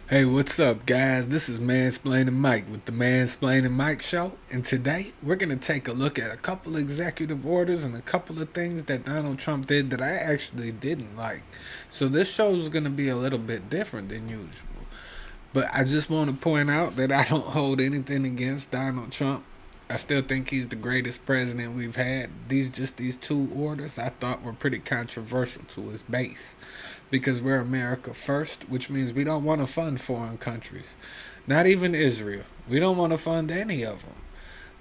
Hey, what's up, guys? This is Mansplaining Mike with the Mansplaining Mike Show, and today we're going to take a look at a couple of executive orders and a couple of things that Donald Trump did that I actually didn't like. So, this show is going to be a little bit different than usual. But I just want to point out that I don't hold anything against Donald Trump. I still think he's the greatest president we've had. These two orders I thought were pretty controversial to his base because we're America first, which means we don't want to fund foreign countries. Not even Israel. We don't want to fund any of them.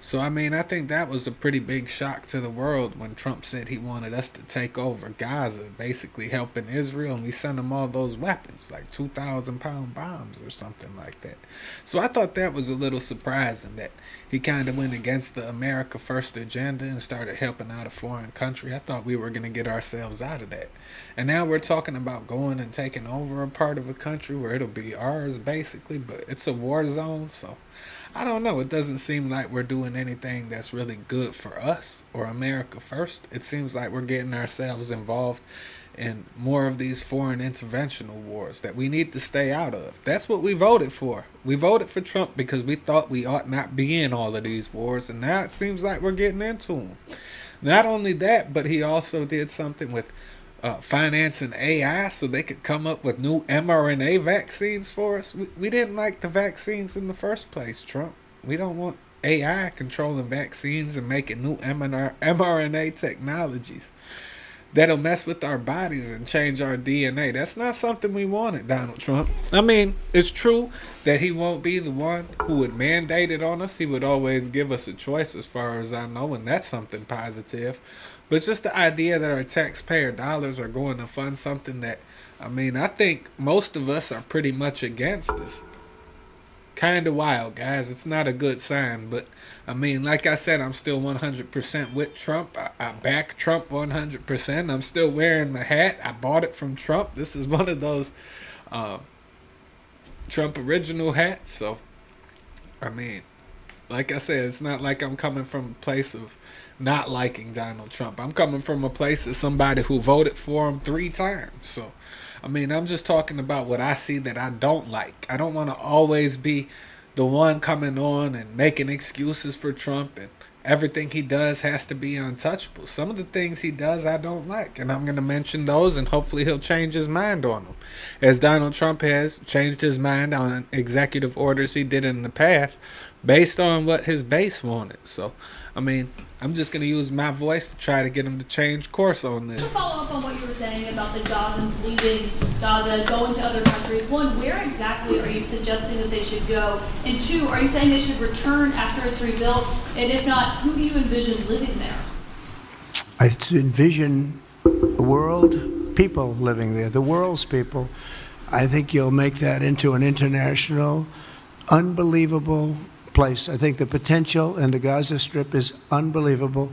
So, I mean, I think that was a pretty big shock to the world when Trump said he wanted us to take over Gaza, basically helping Israel, and we sent him all those weapons, like 2,000-pound bombs or something like that. So I thought that was a little surprising that he kind of went against the America First agenda and started helping out a foreign country. I thought we were going to get ourselves out of that. And now we're talking about going and taking over a part of a country where it'll be ours, basically, but it's a war zone, so I don't know. It doesn't seem like we're doing anything that's really good for us or America first. It seems like we're getting ourselves involved in more of these foreign interventional wars that we need to stay out of. That's what we voted for. We voted for Trump because we thought we ought not be in all of these wars, and now it seems like we're getting into them. Not only that, but he also did something with financing AI so they could come up with new mRNA vaccines for us. We didn't like the vaccines in the first place, Trump. We don't want AI controlling vaccines and making new mRNA technologies that'll mess with our bodies and change our DNA. That's not something we wanted, Donald Trump. I mean, it's true that he won't be the one who would mandate it on us. He would always give us a choice, as far as I know, and that's something positive. But just the idea that our taxpayer dollars are going to fund something that, I mean, I think most of us are pretty much against this. Kind of wild, guys. It's not a good sign, but I mean, like I said, I'm still 100% with Trump. I back Trump 100%. I'm still wearing my hat. I bought it from Trump. This is one of those uh, Trump original hats. So, I mean, like I said, it's not like I'm coming from a place of not liking Donald Trump. I'm coming from a place of somebody who voted for him 3 times. So, I mean, I'm just talking about what I see that I don't like. I don't want to always be the one coming on and making excuses for Trump, and everything he does has to be untouchable. Some of the things he does I don't like, and I'm going to mention those, and hopefully he'll change his mind on them. As Donald Trump has changed his mind on executive orders he did in the past based on what his base wanted. So, I mean, I'm just going to use my voice to try to get him to change course on this. To follow up on what you were saying about the Gazans leaving Gaza, going to other countries, one, where exactly are you suggesting that they should go? And two, are you saying they should return after it's rebuilt? And if not, who do you envision living there? I envision the world, people living there, the world's people. I think you'll make that into an international, unbelievable place. I think the potential in the Gaza Strip is unbelievable.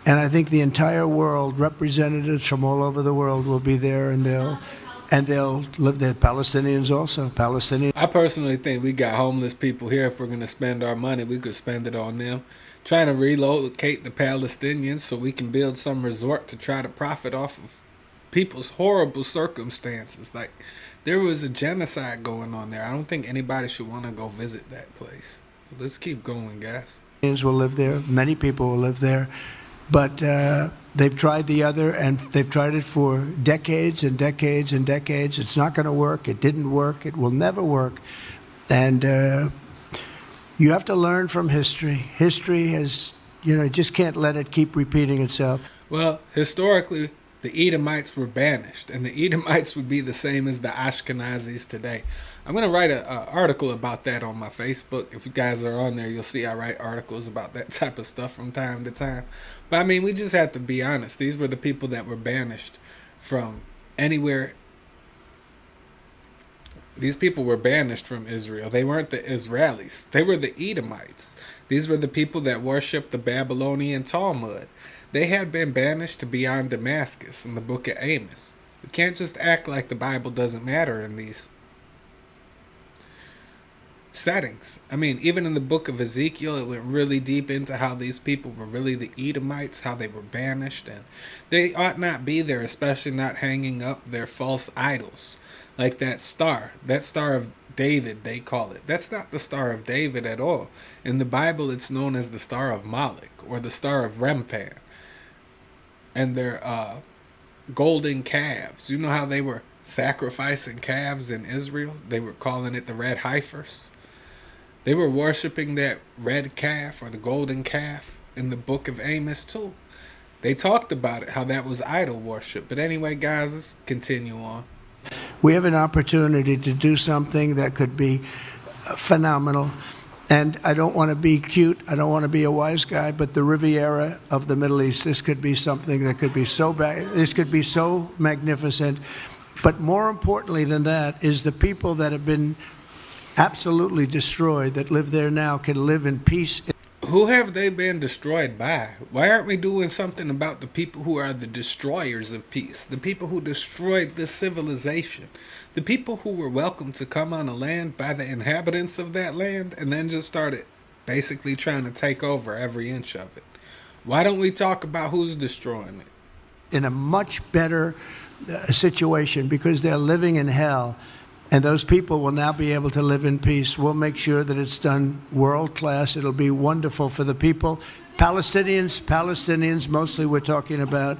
And I think the entire world, representatives from all over the world will be there, and they'll live there. Palestinians also. Palestinians. I personally think we got homeless people here. If we're going to spend our money, we could spend it on them. Trying to relocate the Palestinians so we can build some resort to try to profit off of people's horrible circumstances. Like, there was a genocide going on there. I don't think anybody should want to go visit that place. Let's keep going, guys. Will live there. Many people will live there. But they've tried the other, and they've tried it for decades and decades and decades. It's not going to work. It didn't work. It will never work. And you have to learn from history. History has, just can't let it keep repeating itself. Well, historically, the Edomites were banished, and the Edomites would be the same as the Ashkenazis today. I'm going to write an article about that on my Facebook. If you guys are on there, you'll see I write articles about that type of stuff from time to time. But I mean, we just have to be honest. These were the people that were banished from anywhere. These people were banished from Israel. They weren't the Israelis. They were the Edomites. These were the people that worshipped the Babylonian Talmud. They had been banished to beyond Damascus in the book of Amos. We can't just act like the Bible doesn't matter in these settings. I mean, even in the book of Ezekiel, it went really deep into how these people were really the Edomites, how they were banished, and they ought not be there, especially not hanging up their false idols, like that star of David, they call it. That's not the Star of David at all. In the Bible, it's known as the Star of Moloch or the Star of Remphan. And they're golden calves. You know how they were sacrificing calves in Israel? They were calling it the red heifers. They were worshiping that red calf or the golden calf in the book of Amos too. They talked about it, how that was idol worship. But anyway, guys, let's continue on. We have an opportunity to do something that could be phenomenal. And I don't want to be cute. I don't want to be a wise guy, but the Riviera of the Middle East, this could be something that could be so bad. This could be so magnificent. But more importantly than that is the people that have been absolutely destroyed that live there now can live in peace. Who have they been destroyed by? Why aren't we doing something about the people who are the destroyers of peace? The people who destroyed this civilization. The people who were welcome to come on a land by the inhabitants of that land and then just started basically trying to take over every inch of it. Why don't we talk about who's destroying it? In a much better situation because they're living in hell. And those people will now be able to live in peace. We'll make sure that it's done world class. It'll be wonderful for the people. Palestinians mostly we're talking about.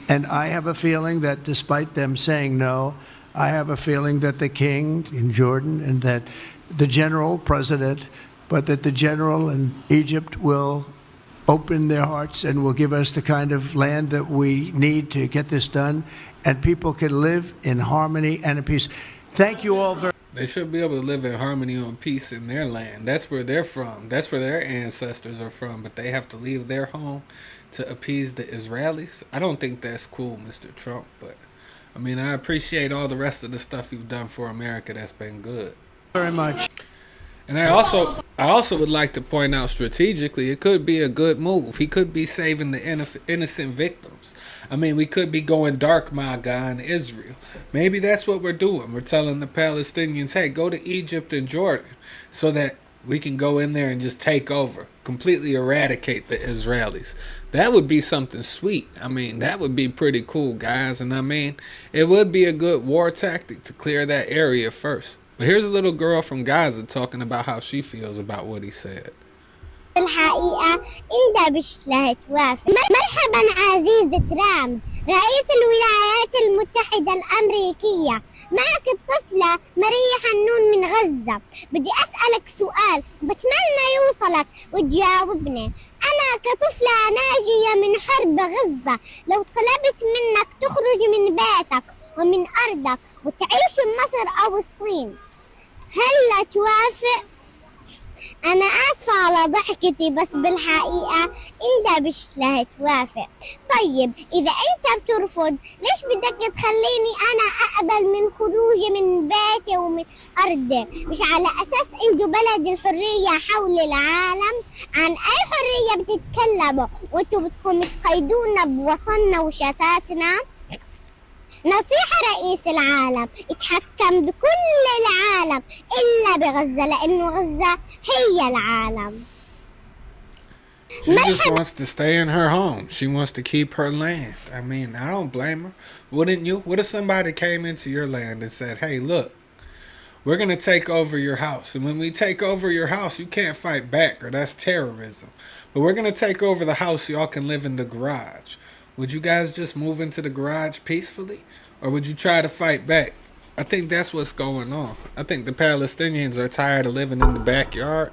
And I have a feeling that despite them saying no, I have a feeling that the king in Jordan and that the general president, but that the general in Egypt will open their hearts and will give us the kind of land that we need to get this done. And people can live in harmony and in peace. Thank you all very much. They should be able to live in harmony and peace in their land. That's where they're from. That's where their ancestors are from. But they have to leave their home to appease the Israelis. I don't think that's cool, Mr. Trump. But, I mean, I appreciate all the rest of the stuff you've done for America that's been good. Very much. And I also would like to point out strategically, it could be a good move. He could be saving the innocent victims. I mean, we could be going dark, my guy, in Israel. Maybe that's what we're doing. We're telling the Palestinians, hey, go to Egypt and Jordan so that we can go in there and just take over, completely eradicate the Israelis. That would be something sweet. I mean, that would be pretty cool, guys. And I mean, it would be a good war tactic to clear that area first. But here's a little girl from Gaza talking about how she feels about what he said. الحقيقة أنت بشتهي توافق. مرحبا عزيزة ترامب رئيس الولايات المتحدة الأمريكية. معك الطفلة ماريا حنون من غزة. بدي أسألك سؤال بتمنى يوصلك وتجاوبني. أنا كطفلة ناجية من حرب غزة لو طلبت منك تخرج من بيتك ومن أرضك وتعيش بمصر أو الصين هل توافق؟ أنا آسفة على ضحكتي بس بالحقيقة أنت بشتهي توافق. طيب إذا أنت بترفض ليش بدك تخليني أنا أقبل من خروجي من بيتي ومن أرضي؟ مش على أساس أنتوا بلد الحرية حول العالم؟ عن أي حرية بتتكلموا وأنتوا بدكم تقيدونا بوطننا وشتاتنا؟ نصيحة رئيس العالم يتحكم بكل العالم إلا بغزة لأنه غزة هي العالم. She just wants to stay in her home. She wants to keep her land. I mean, I don't blame her. Wouldn't you? What if somebody came into your land and said, hey, look, we're going to take over your house. And when we take over your house, you can't fight back or that's terrorism. But we're going to take over the house so y'all can live in the garage. Would you guys just move into the garage peacefully? Or would you try to fight back? I think that's what's going on. I think the Palestinians are tired of living in the backyard.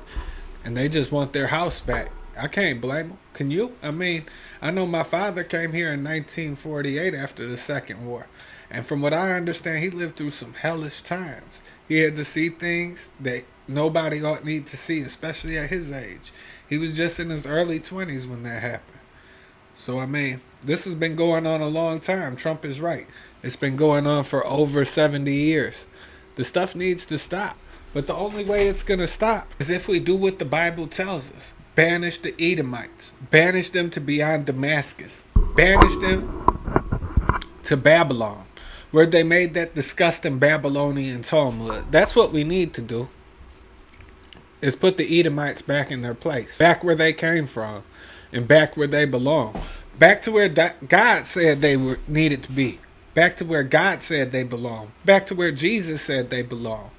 And they just want their house back. I can't blame them. Can you? I mean, I know my father came here in 1948 after the Second War. And from what I understand, he lived through some hellish times. He had to see things that nobody ought need to see, especially at his age. He was just in his early 20s when that happened. So, I mean, this has been going on a long time. Trump is right. It's been going on for over 70 years. The stuff needs to stop. But the only way it's going to stop is if we do what the Bible tells us. Banish the Edomites. Banish them to beyond Damascus. Banish them to Babylon, where they made that disgusting Babylonian Talmud. That's what we need to do. Is put the Edomites back in their place. Back where they came from. And back where they belong. Back to where God said they needed to be. Back to where God said they belong. Back to where Jesus said they belong.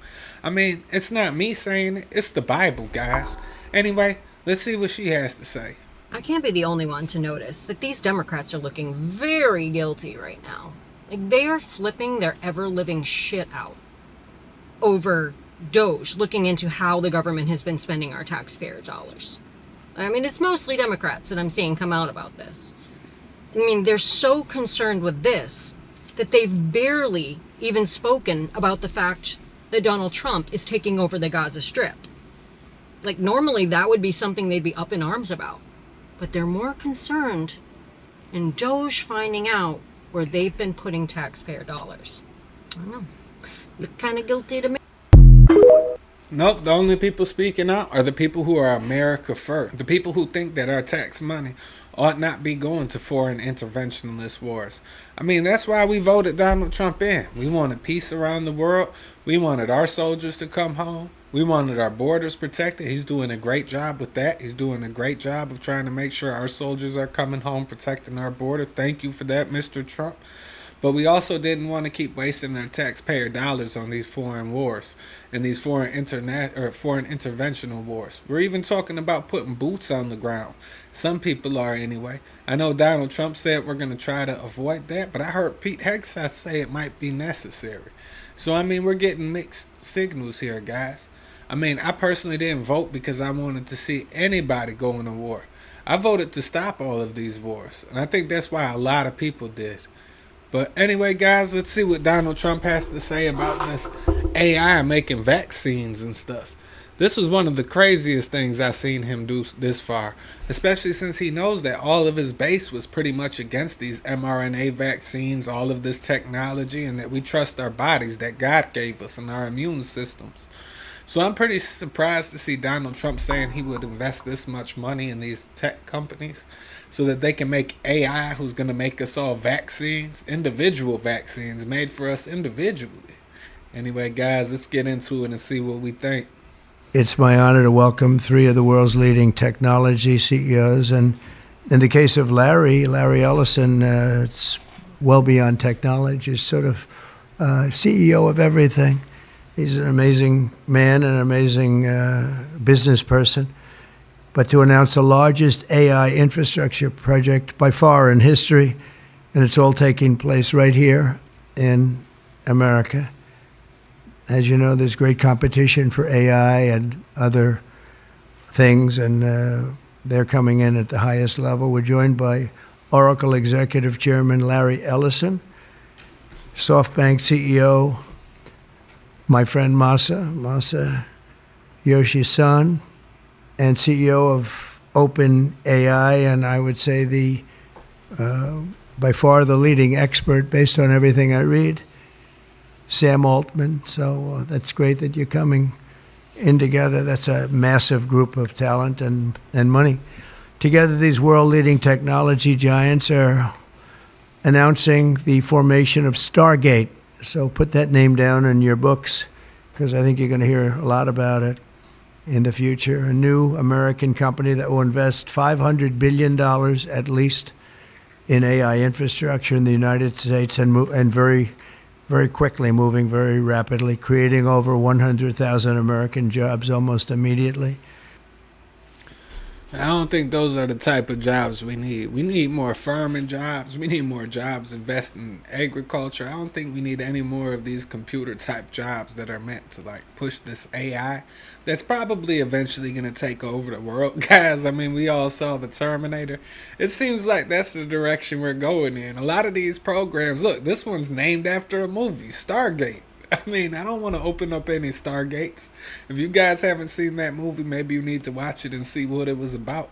I mean, it's not me saying it, it's the Bible, guys. Anyway, let's see what she has to say. I can't be the only one to notice that these Democrats are looking very guilty right now. Like, they are flipping their ever-living shit out over Doge, looking into how the government has been spending our taxpayer dollars. I mean, it's mostly Democrats that I'm seeing come out about this. I mean, they're so concerned with this that they've barely even spoken about the fact that Donald Trump is taking over the Gaza Strip. Like, normally that would be something they'd be up in arms about. But they're more concerned in Doge finding out where they've been putting taxpayer dollars. I don't know. Look kind of guilty to me. Nope, the only people speaking out are the people who are America first. The people who think that our tax money ought not be going to foreign interventionist wars. I mean, that's why we voted Donald Trump in. We wanted peace around the world. We wanted our soldiers to come home. We wanted our borders protected. He's doing a great job with that. He's doing a great job of trying to make sure our soldiers are coming home, protecting our border. Thank you for that, Mr. Trump. But we also didn't want to keep wasting our taxpayer dollars on these foreign wars and these foreign interventional wars. We're even talking about putting boots on the ground. Some people are anyway. I know Donald Trump said we're going to try to avoid that, but I heard Pete Hegseth say it might be necessary. So, I mean, we're getting mixed signals here, guys. I mean, I personally didn't vote because I wanted to see anybody go into war. I voted to stop all of these wars, and I think that's why a lot of people did. But anyway, guys, let's see what Donald Trump has to say about this AI making vaccines and stuff. This was one of the craziest things I've seen him do this far, especially since he knows that all of his base was pretty much against these mRNA vaccines, all of this technology, and that we trust our bodies that God gave us and our immune systems. So I'm pretty surprised to see Donald Trump saying he would invest this much money in these tech companies so that they can make AI who's going to make us all vaccines, individual vaccines made for us individually. Anyway, guys, let's get into it and see what we think. It's my honor to welcome three of the world's leading technology CEOs. And in the case of Larry Ellison, it's well beyond technology. He's sort of CEO of everything. He's an amazing man and an amazing business person. But to announce the largest AI infrastructure project by far in history, and it's all taking place right here in America. As you know, there's great competition for AI and other things, and they're coming in at the highest level. We're joined by Oracle Executive Chairman Larry Ellison, SoftBank CEO, my friend Masa Yoshi-san, and CEO of OpenAI, and I would say the by far the leading expert based on everything I read, Sam Altman. So that's great that you're coming in together. That's a massive group of talent and money. Together, these world-leading technology giants are announcing the formation of Stargate. So put that name down in your books, because I think you're going to hear a lot about it in the future. A new American company that will invest $500 billion at least in AI infrastructure in the United States, and very, very quickly, moving very rapidly, creating over 100,000 American jobs almost immediately. I don't think those are the type of jobs we need. We need more farming jobs. We need more jobs investing in agriculture. I don't think we need any more of these computer type jobs that are meant to like push this AI that's probably eventually going to take over the world. Guys, I mean, we all saw the Terminator. It seems like that's the direction we're going in. A lot of these programs, look, this one's named after a movie, Stargate. I mean, I don't want to open up any Stargates. If you guys haven't seen that movie, maybe you need to watch it and see what it was about.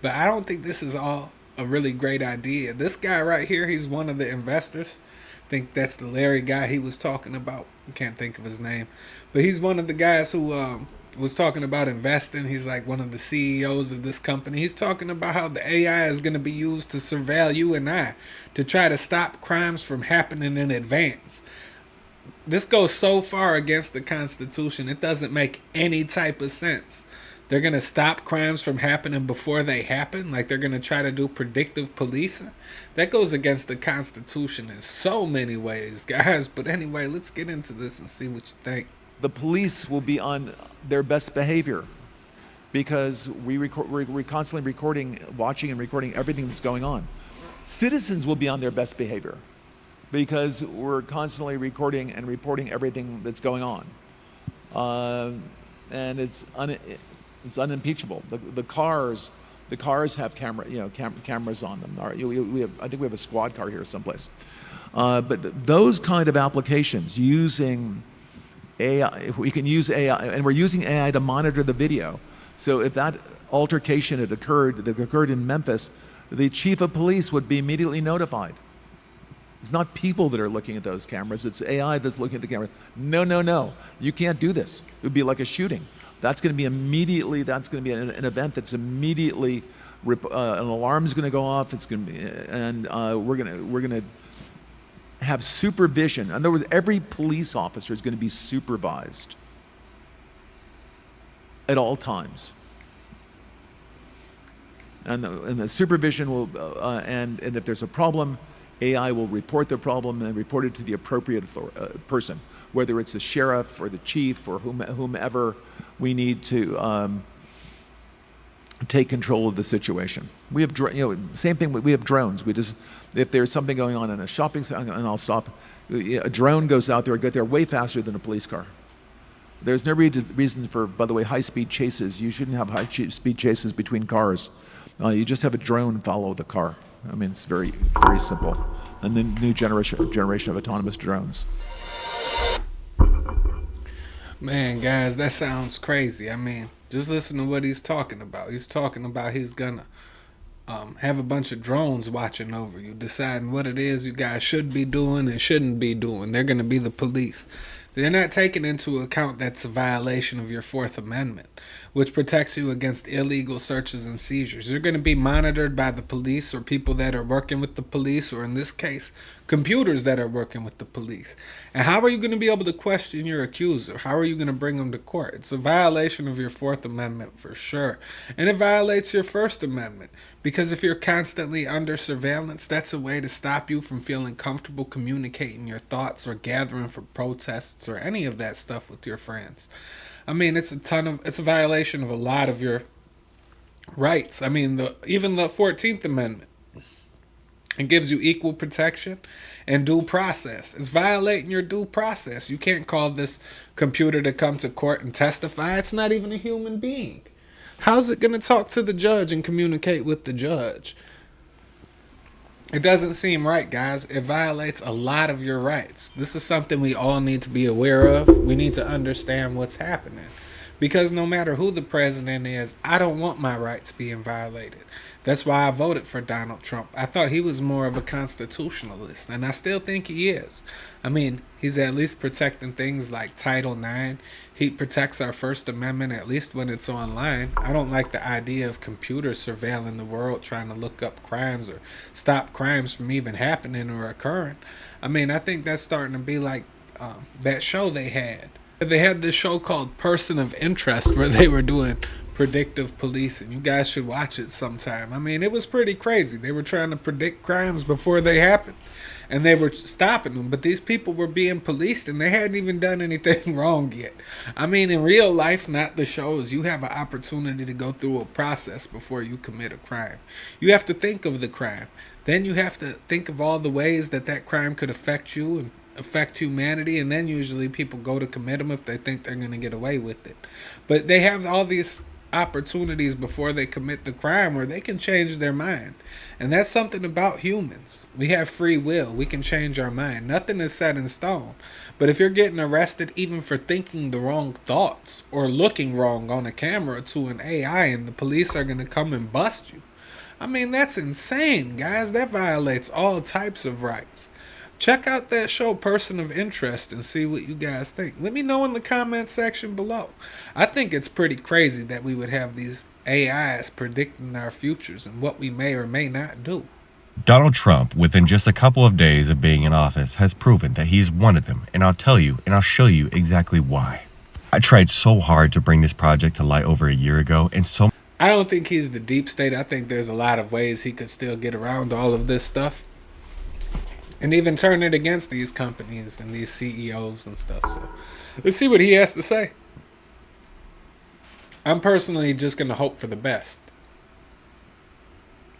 But I don't think this is all a really great idea. This guy right here, he's one of the investors. I think that's the Larry guy he was talking about. I can't think of his name. But he's one of the guys who was talking about investing. He's like one of the CEOs of this company. He's talking about how the AI is going to be used to surveil you and I, to try to stop crimes from happening in advance. This goes so far against the Constitution, it doesn't make any type of sense. They're going to stop crimes from happening before they happen, like they're going to try to do predictive policing. That goes against the Constitution in so many ways, guys. But anyway, let's get into this and see what you think. the police will be on their best behavior because we're constantly recording, watching and recording everything that's going on. Citizens will be on their best behavior because we're constantly recording and reporting everything that's going on. And it's unimpeachable. The cars have cameras on them. I think we have a squad car here someplace. But those kind of applications using AI, if we can use AI, and we're using AI to monitor the video. So if that altercation that occurred in Memphis, the chief of police would be immediately notified. It's not people that are looking at those cameras, it's AI that's looking at the camera. No, you can't do this. It would be like a shooting. That's going to be immediately, that's going to be an event that's immediately, an alarm is going to go off, it's going to be, and we're going to have supervision. In other words, every police officer is going to be supervised at all times. And the supervision will, and if there's a problem, AI will report the problem and report it to the appropriate person, whether it's the sheriff or the chief or whomever we need to take control of the situation. We have, same thing. We have drones. If there's something going on in a shopping center, and I'll stop, a drone goes out there, get there way faster than a police car. There's no reason for, by the way, high-speed chases. You shouldn't have high-speed chases between cars. You just have a drone follow the car. I mean, it's very, very simple. And the new generation of autonomous drones. Man, guys, that sounds crazy. I mean, just listen to what he's talking about. He's talking about he's gonna have a bunch of drones watching over you, deciding what it is you guys should be doing and shouldn't be doing. They're gonna be the police. They're not taking into account that's a violation of your Fourth Amendment, which protects you against illegal searches and seizures. You're going to be monitored by the police or people that are working with the police, or in this case, computers that are working with the police. And how are you going to be able to question your accuser? How are you going to bring them to court? It's a violation of your Fourth Amendment for sure. And it violates your First Amendment, because if you're constantly under surveillance, that's a way to stop you from feeling comfortable communicating your thoughts or gathering for protests or any of that stuff with your friends. I mean, it's a violation of a lot of your rights. I mean, even the 14th Amendment, it gives you equal protection and due process. It's violating your due process. You can't call this computer to come to court and testify. It's not even a human being. How's it going to talk to the judge and communicate with the judge? It doesn't seem right, guys. It violates a lot of your rights. This is something we all need to be aware of. We need to understand what's happening. Because no matter who the president is, I don't want my rights being violated. That's why I voted for Donald Trump. I thought he was more of a constitutionalist, and I still think he is. I mean, he's at least protecting things like Title IX. He protects our First Amendment, at least when it's online. I don't like the idea of computers surveilling the world, trying to look up crimes or stop crimes from even happening or occurring. I mean, I think that's starting to be like that show they had. They had this show called Person of Interest where they were doing predictive policing. You guys should watch it sometime. I mean, it was pretty crazy. They were trying to predict crimes before they happened, and they were stopping them. But these people were being policed, and they hadn't even done anything wrong yet. I mean, in real life, not the shows, you have an opportunity to go through a process before you commit a crime. You have to think of the crime. Then you have to think of all the ways that that crime could affect you and affect humanity, and then usually people go to commit them if they think they're going to get away with it. But they have all these opportunities before they commit the crime where they can change their mind. And that's something about humans. We have free will. We can change our mind. Nothing is set in stone. But if you're getting arrested even for thinking the wrong thoughts or looking wrong on a camera to an AI, and the police are going to come and bust you, I mean, that's insane, guys. That violates all types of rights. Check out that show, Person of Interest, and see what you guys think. Let me know in the comments section below. I think it's pretty crazy that we would have these AIs predicting our futures and what we may or may not do. Donald Trump, within just a couple of days of being in office, has proven that he's one of them, and I'll tell you and I'll show you exactly why. I tried so hard to bring this project to light over a year ago, and I don't think he's the deep state. I think there's a lot of ways he could still get around all of this stuff. and even turn it against these companies and these CEOs and stuff. So let's see what he has to say. I'm personally just going to hope for the best.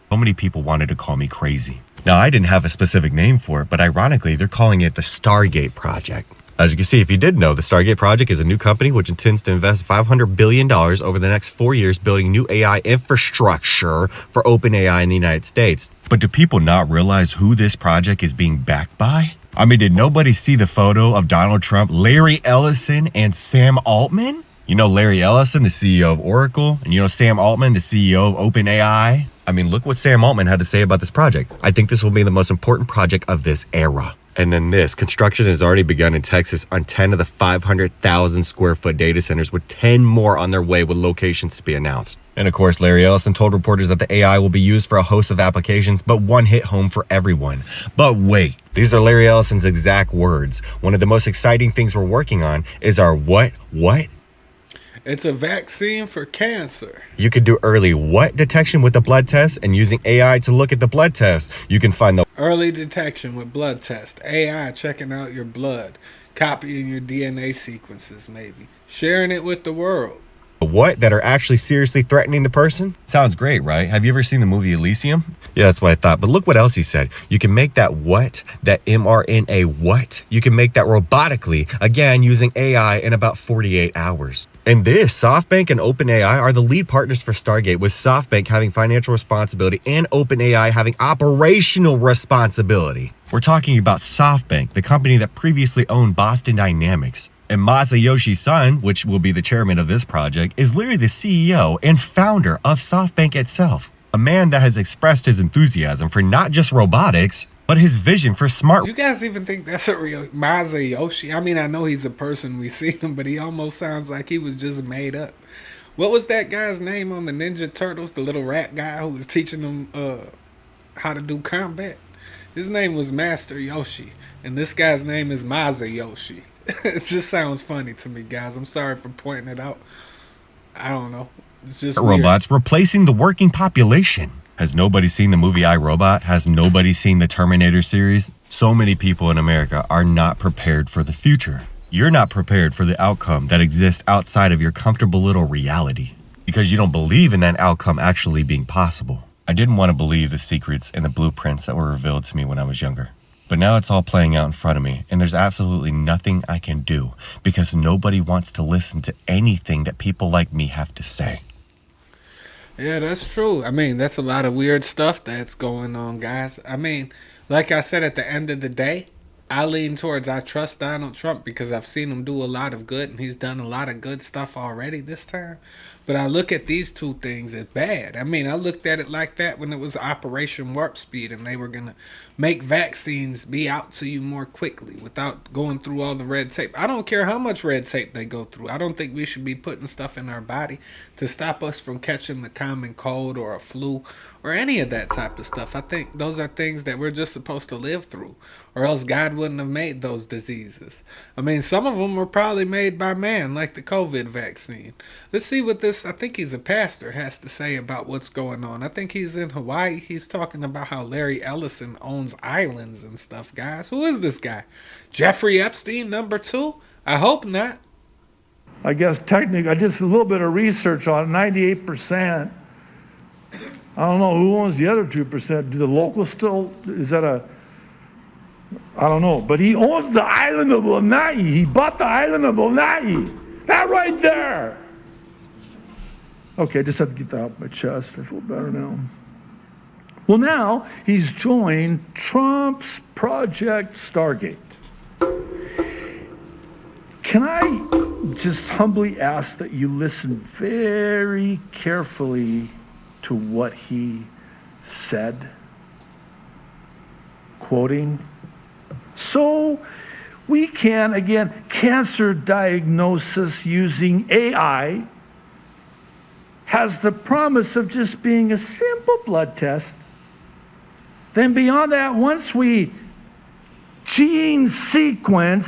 So many people wanted to call me crazy. Now, I didn't have a specific name for it, but ironically, they're calling it the Stargate Project. As you can see, if you did know, the Stargate Project is a new company which intends to invest $500 billion over the next 4 years building new AI infrastructure for OpenAI in the United States. But do people not realize who this project is being backed by? I mean, did nobody see the photo of Donald Trump, Larry Ellison, and Sam Altman? You know Larry Ellison, the CEO of Oracle, and you know Sam Altman, the CEO of OpenAI? I mean, look what Sam Altman had to say about this project. I think this will be the most important project of this era. And then this, construction has already begun in Texas on 10 of the 500,000 square foot data centers, with 10 more on their way with locations to be announced. And of course, Larry Ellison told reporters that the AI will be used for a host of applications, but one hit home for everyone. But wait, these are Larry Ellison's exact words. One of the most exciting things we're working on is our what? It's a vaccine for cancer. You could do early what detection with the blood test, and using AI to look at the blood test, you can find the Early detection with blood test. AI checking out your blood. Copying your DNA sequences, maybe. Sharing it with the world. what that are actually seriously threatening the person. Sounds great, right? Have you ever seen the movie Elysium? Yeah, that's what I thought. But look what else he said. You can make that mRNA what? You can make that robotically, again, using AI in about 48 hours. And this, SoftBank and OpenAI are the lead partners for Stargate, with SoftBank having financial responsibility and OpenAI having operational responsibility. We're talking about SoftBank, the company that previously owned Boston Dynamics. And Masayoshi Son, which will be the chairman of this project, is literally the CEO and founder of SoftBank itself. A man that has expressed his enthusiasm for not just robotics, but his vision for smart. You guys even think that's a real Masayoshi? I mean, I know he's a person, we see him, but he almost sounds like he was just made up. What was that guy's name on the Ninja Turtles? The little rat guy who was teaching them how to do combat? His name was Master Yoshi, and this guy's name is Masayoshi. It just sounds funny to me, guys. I'm sorry for pointing it out. I don't know. It's just robots replacing the working population. Has nobody seen the movie I, Robot? Has nobody seen the Terminator series? So many people in America are not prepared for the future. You're not prepared for the outcome that exists outside of your comfortable little reality because you don't believe in that outcome actually being possible. I didn't want to believe the secrets and the blueprints that were revealed to me when I was younger. But now it's all playing out in front of me, and there's absolutely nothing I can do because nobody wants to listen to anything that people like me have to say. Yeah, that's true. I mean, that's a lot of weird stuff that's going on, guys. I mean, like I said, at the end of the day, I lean towards I trust Donald Trump because I've seen him do a lot of good, and he's done a lot of good stuff already this time. But I look at these two things as bad. I mean, I looked at it like that when it was Operation Warp Speed and they were going to make vaccines be out to you more quickly without going through all the red tape. I don't care how much red tape they go through. I don't think we should be putting stuff in our body to stop us from catching the common cold or a flu or any of that type of stuff. I think those are things that we're just supposed to live through, or else God wouldn't have made those diseases. I mean, some of them were probably made by man, like the COVID vaccine. Let's see what this, I think he's a pastor, has to say about what's going on. I think he's in Hawaii. He's talking about how Larry Ellison owns islands and stuff, guys. Who is this guy? Jeffrey Epstein, number 2? I hope not. I guess technically, I did a little bit of research on 98%. I don't know who owns the other 2%. Do the locals still, is that a, I don't know. But he owns the island of Lanai. He bought the island of Lanai. That right there. Okay, I just had to get that off my chest. I feel better now. Well, now he's joined Trump's Project Stargate. Can I just humbly ask that you listen very carefully to what he said? Quoting, "So we can, again, cancer diagnosis using AI has the promise of just being a simple blood test. Then beyond that, once we gene sequence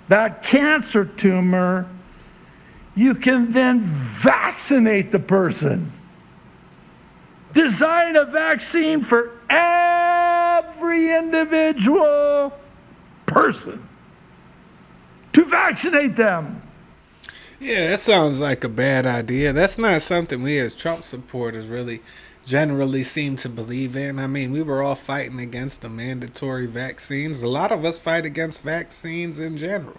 that cancer tumor, you can then vaccinate the person." design a vaccine for every individual person to vaccinate them. Yeah, that sounds like a bad idea. That's not something we as Trump supporters really generally seem to believe in. I mean, we were all fighting against the mandatory vaccines. A lot of us fight against vaccines in general.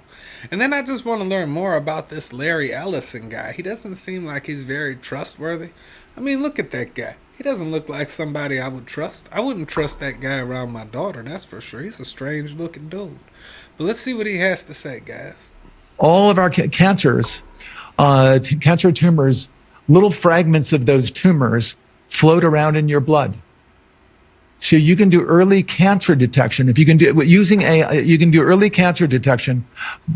And then I just want to learn more about this Larry Ellison guy. He doesn't seem like he's very trustworthy. I mean, look at that guy. He doesn't look like somebody I would trust. I wouldn't trust that guy around my daughter, that's for sure. He's a strange looking dude. But let's see what he has to say, guys. All of our cancers, cancer tumors, little fragments of those tumors float around in your blood. So you can do early cancer detection. If you can do using AI, you can do early cancer detection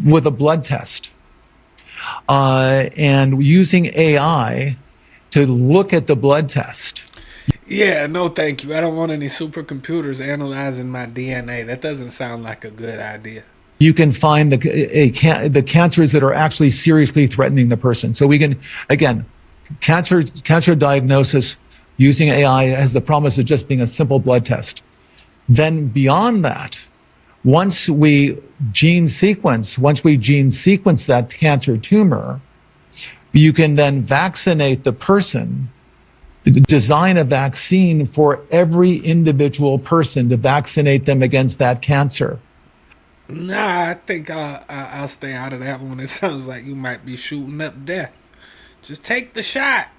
with a blood test, and using AI to look at the blood test. Yeah, no thank you. I don't want any supercomputers analyzing my DNA. That doesn't sound like a good idea. You can find the cancers that are actually seriously threatening the person. So we can, again, cancer diagnosis using AI has the promise of just being a simple blood test. Then beyond that, once we gene sequence that cancer tumor, you can then vaccinate the person, design a vaccine for every individual person to vaccinate them against that cancer. Nah, I think I'll stay out of that one. It sounds like you might be shooting up death. Just take the shot.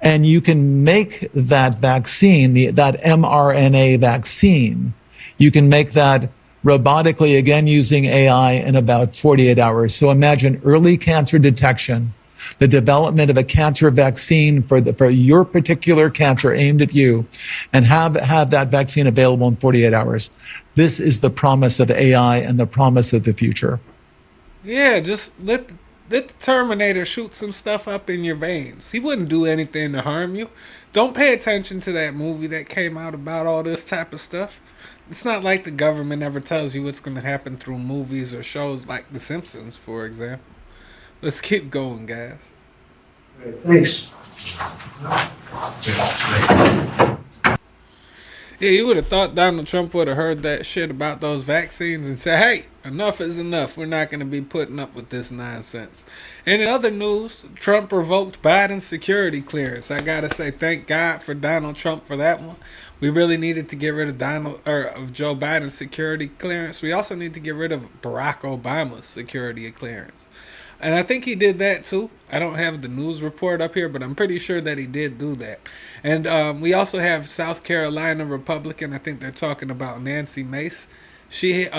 And you can make that vaccine, that mRNA vaccine, you can make that robotically, again, using AI in about 48 hours. So imagine early cancer detection, the development of a cancer vaccine for your particular cancer aimed at you, and have that vaccine available in 48 hours. This is the promise of AI and the promise of the future. Yeah, just let the Terminator shoot some stuff up in your veins. He wouldn't do anything to harm you. Don't pay attention to that movie that came out about all this type of stuff. It's not like the government ever tells you what's going to happen through movies or shows like The Simpsons, for example. Let's keep going, guys. Thanks. Yeah, you would have thought Donald Trump would have heard that shit about those vaccines and said, hey, enough is enough. We're not going to be putting up with this nonsense. And in other news, Trump revoked Biden's security clearance. I got to say, thank God for Donald Trump for that one. We really needed to get rid of Joe Biden's security clearance. We also need to get rid of Barack Obama's security clearance. And I think he did that too. I don't have the news report up here, but I'm pretty sure that he did do that. And we also have South Carolina Republican. I think they're talking about Nancy Mace. She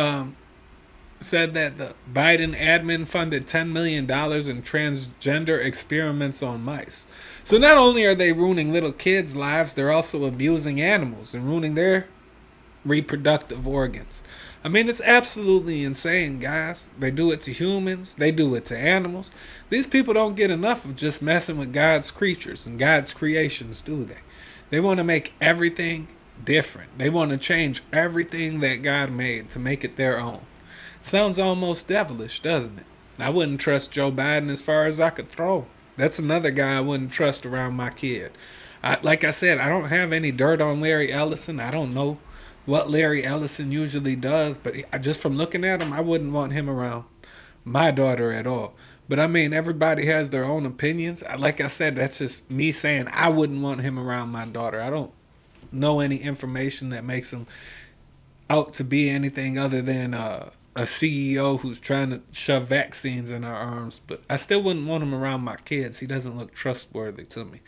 said that the Biden admin funded $10 million in transgender experiments on mice. So not only are they ruining little kids' lives, they're also abusing animals and ruining their reproductive organs. I mean, it's absolutely insane, guys. They do it to humans. They do it to animals. These people don't get enough of just messing with God's creatures and God's creations, do they? They want to make everything different. They want to change everything that God made to make it their own. Sounds almost devilish, doesn't it? I wouldn't trust Joe Biden as far as I could throw. That's another guy I wouldn't trust around my kid. Like I said, I don't have any dirt on Larry Ellison. I don't know what Larry Ellison usually does, but just from looking at him, I wouldn't want him around my daughter at all. But I mean, everybody has their own opinions. Like I said, that's just me saying I wouldn't want him around my daughter. I don't know any information that makes him out to be anything other than a CEO who's trying to shove vaccines in our arms. But I still wouldn't want him around my kids. He doesn't look trustworthy to me.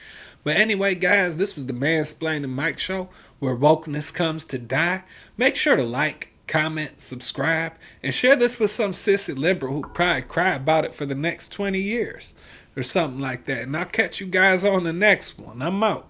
But anyway, guys, this was the Mansplaining Mike Show, where wokeness comes to die. Make sure to like, comment, subscribe, and share this with some sissy liberal who probably cry about it for the next 20 years or something like that. And I'll catch you guys on the next one. I'm out.